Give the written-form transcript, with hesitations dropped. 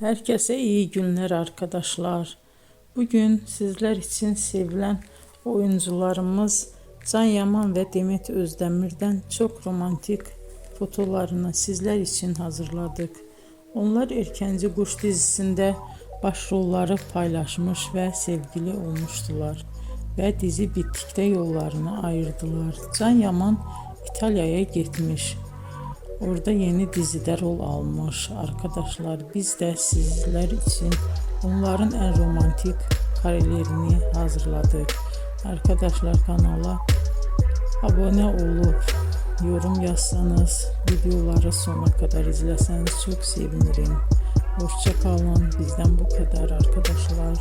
Herkese iyi günler arkadaşlar. Bugün sizler için sevilen oyuncularımız Can Yaman ve Demet Özdemir'den çok romantik fotolarını sizler için hazırladık. Onlar Erkenci Kuş dizisinde başrolları paylaşmış ve sevgili olmuştular. Ve dizi bittikte yollarını ayırdılar. Can Yaman İtalya'ya gitmiş. Orada yeni dizide rol almış arkadaşlar. Biz de sizler için onların en romantik karelerini hazırladık. Arkadaşlar kanala abone olup yorum yazsanız, videoları sona kadar izleseniz çok sevinirim. Hoşça kalın. Bizden bu kadar arkadaşlar.